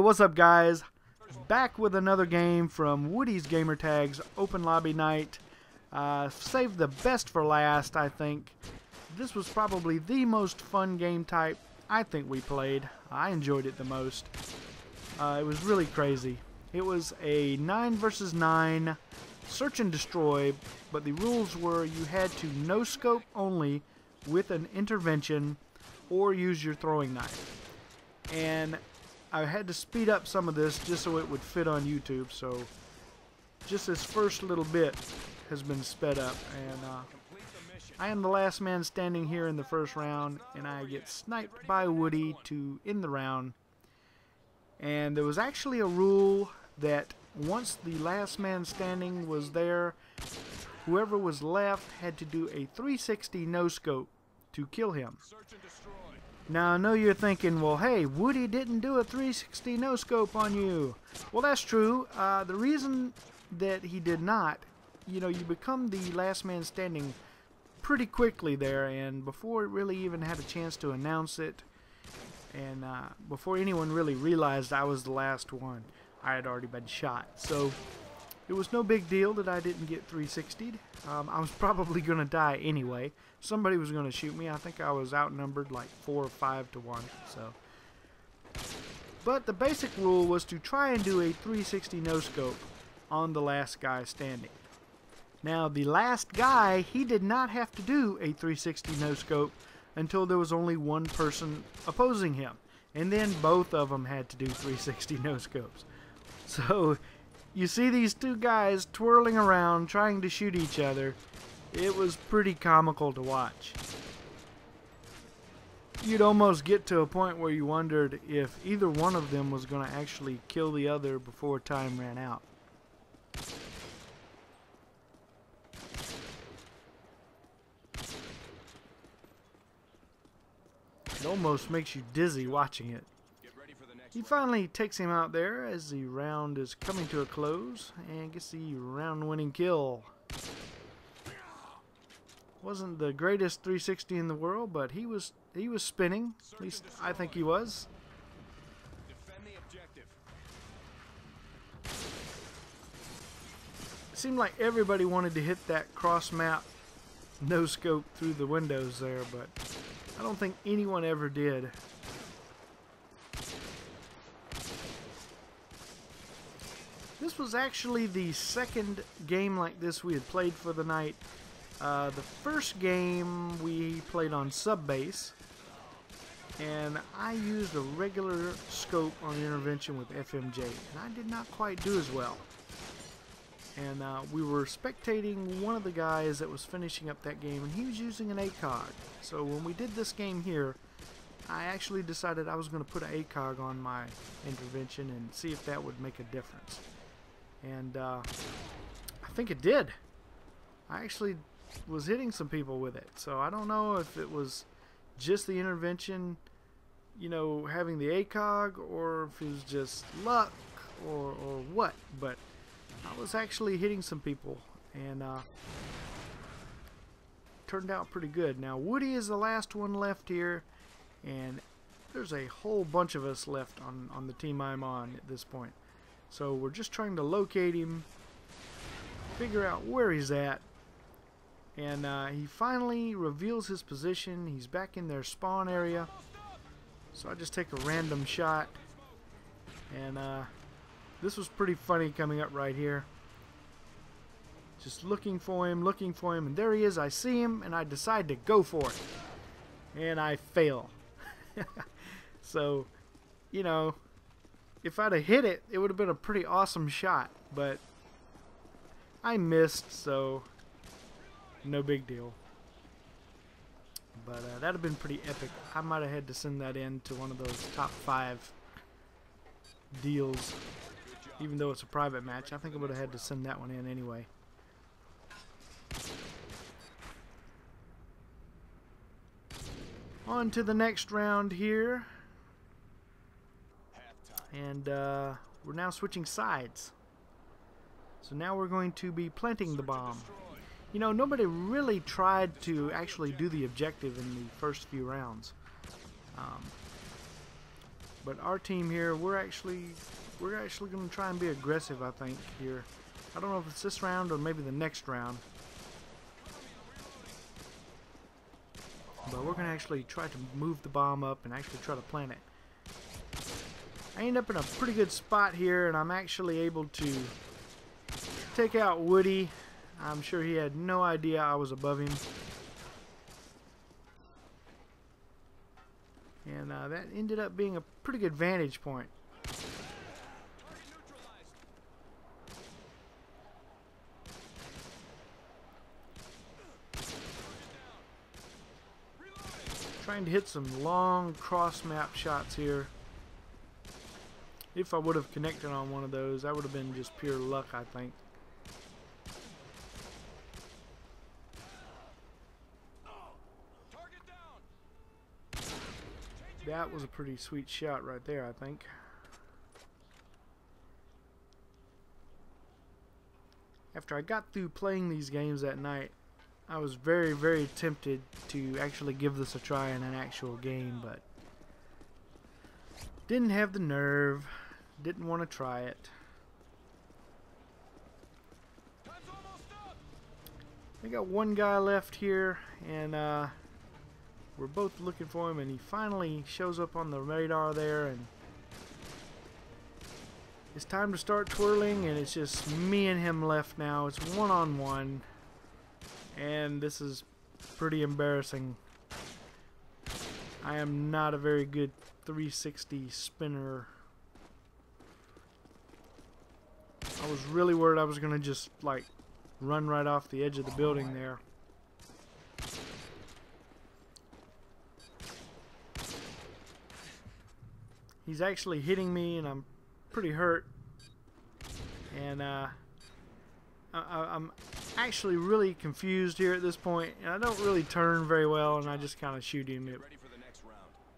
what's up, guys? Back with another game from WoodysGamertag's Open Lobby Night. Saved the best for last, I think. This was probably the most fun game type I think we played. I enjoyed it the most. It was really crazy. It was a 9 versus 9 search and destroy, but the rules were you had to no-scope only with an intervention or use your throwing knife. And I had to speed up some of this just so it would fit on YouTube, so just this first little bit has been sped up, and I am the last man standing here in the first round, and I get sniped by Woody to end the round. And there was actually a rule that once the last man standing was there, whoever was left had to do a 360 no-scope to kill him. Now, I know you're thinking, well, hey, Woody didn't do a 360 no-scope on you. Well, that's true. The reason that he did not, you know, you become the last man standing pretty quickly there, and before it really even had a chance to announce it, and before anyone really realized I was the last one, I had already been shot. So it was no big deal that I didn't get 360'd. I was probably going to die anyway. Somebody was going to shoot me. I think I was outnumbered like 4 or 5 to 1. So, but the basic rule was to try and do a 360 no-scope on the last guy standing. Now, the last guy, he did not have to do a 360 no-scope until there was only one person opposing him. And then both of them had to do 360 no-scopes. So you see these two guys twirling around trying to shoot each other. It was pretty comical to watch. You'd almost get to a point where you wondered if either one of them was going to actually kill the other before time ran out. It almost makes you dizzy watching it. He finally takes him out there as the round is coming to a close and gets the round-winning kill. Wasn't the greatest 360 in the world, but he was spinning. At least I think he was. It seemed like everybody wanted to hit that cross-map no-scope through the windows there, but I don't think anyone ever did. This was actually the second game like this we had played for the night. The first game we played on sub-base, and I used a regular scope on intervention with FMJ, and I did not quite do as well. And we were spectating one of the guys that was finishing up that game, and he was using an ACOG. So when we did this game here, I actually decided I was going to put an ACOG on my intervention and see if that would make a difference. And I think it did. I actually was hitting some people with it. So I don't know if it was just the intervention, you know, having the ACOG, or if it was just luck or what. But I was actually hitting some people, and turned out pretty good. Now, Woody is the last one left here, and there's a whole bunch of us left on the team I'm on at this point. So we're just trying to locate him, figure out where he's at, and he finally reveals his position. He's back in their spawn area, so I just take a random shot, and this was pretty funny coming up right here. Just looking for him, and there he is. I see him, and I decide to go for it, and I fail. So, you know, if I'd have hit it, it would have been a pretty awesome shot, but I missed, so no big deal. But that would have been pretty epic. I might have had to send that in to one of those top 5 deals. Even though it's a private match, I think I would have had to send that one in anyway. On to the next round here. And we're now switching sides. So now we're going to be planting the bomb. You know, nobody really tried to actually do the objective in the first few rounds. But our team here, we're actually going to try and be aggressive, I think, here. I don't know if it's this round or maybe the next round. But we're going to actually try to move the bomb up and actually try to plant it. I end up in a pretty good spot here, and I'm actually able to take out Woody. I'm sure he had no idea I was above him. And that ended up being a pretty good vantage point. Trying to hit some long cross-map shots here. If I would have connected on one of those, that would have been just pure luck, I think. That was a pretty sweet shot right there, I think. After I got through playing these games that night, I was very, very tempted to actually give this a try in an actual game, but didn't have the nerve, didn't want to try it. I got one guy left here, and we're both looking for him, and he finally shows up on the radar there, and it's time to start twirling, and it's just me and him left now. It's one-on-one, and this is pretty embarrassing. I am not a very good 360 spinner. I was really worried I was gonna just like run right off the edge of the building there. He's actually hitting me, and I'm pretty hurt. And I'm actually really confused here at this point, and I don't really turn very well, and I just kind of shoot him.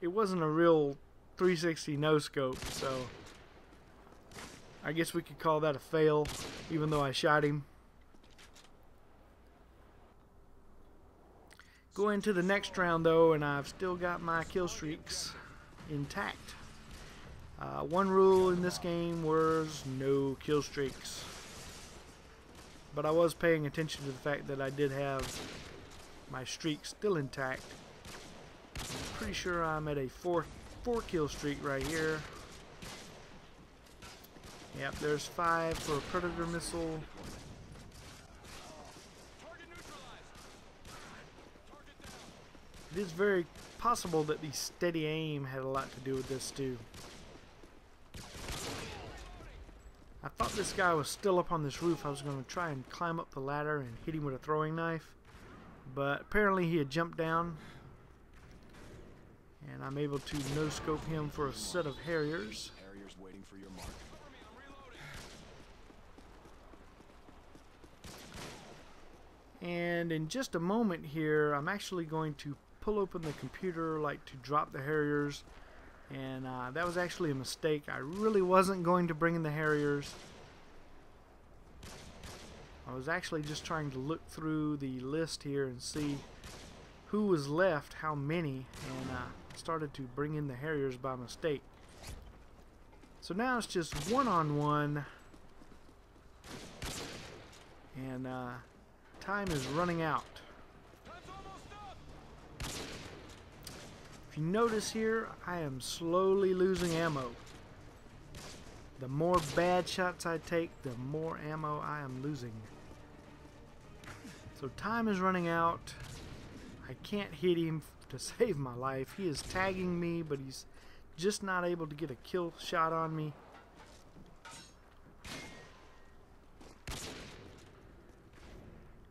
It wasn't a real 360 no scope, so I guess we could call that a fail, even though I shot him. Go into the next round though, and I've still got my kill streaks intact. One rule in this game was no kill streaks, but I was paying attention to the fact that I did have my streak still intact. I'm pretty sure I'm at a four kill streak right here. Yep, there's 5 for a predator missile. It is very possible that the steady aim had a lot to do with this too. I thought this guy was still up on this roof. I was going to try and climb up the ladder and hit him with a throwing knife, but apparently he had jumped down, and I'm able to no-scope him for a set of Harriers. Harriers waiting for your mark. And in just a moment here, I'm actually going to pull open the computer like to drop the Harriers, and that was actually a mistake. I really wasn't going to bring in the Harriers. I was actually just trying to look through the list here and see who was left, how many, and started to bring in the Harriers by mistake. So now it's just one-on-one, and time is running out. If you notice here, I am slowly losing ammo. The more bad shots I take, the more ammo I am losing. So time is running out. I can't hit him to save my life. He is tagging me, but he's just not able to get a kill shot on me.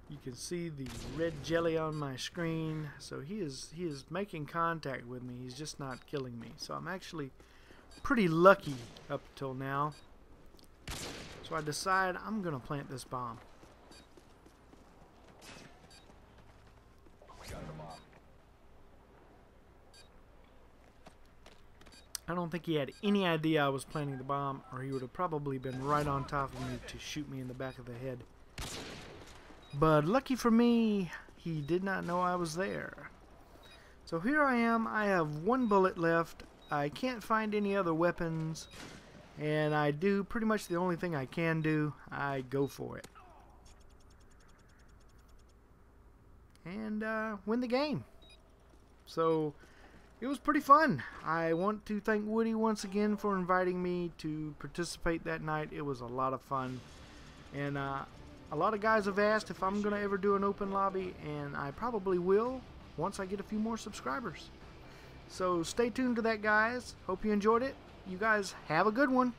You can see the red jelly on my screen, so he is making contact with me. He's just not killing me. So I'm actually pretty lucky up till now. So I decide I'm gonna plant this bomb. We got the bomb. I don't think he had any idea I was planting the bomb, or he would have probably been right on top of me to shoot me in the back of the head. But lucky for me, he did not know I was there. So here I am. I have 1 bullet left. I can't find any other weapons, and I do pretty much the only thing I can do. I go for it and win the game. So it was pretty fun. I want to thank Woody once again for inviting me to participate that night. It was a lot of fun, and a lot of guys have asked if I'm gonna ever do an open lobby, and I probably will once I get a few more subscribers. So stay tuned to that, guys. Hope you enjoyed it. You guys have a good one.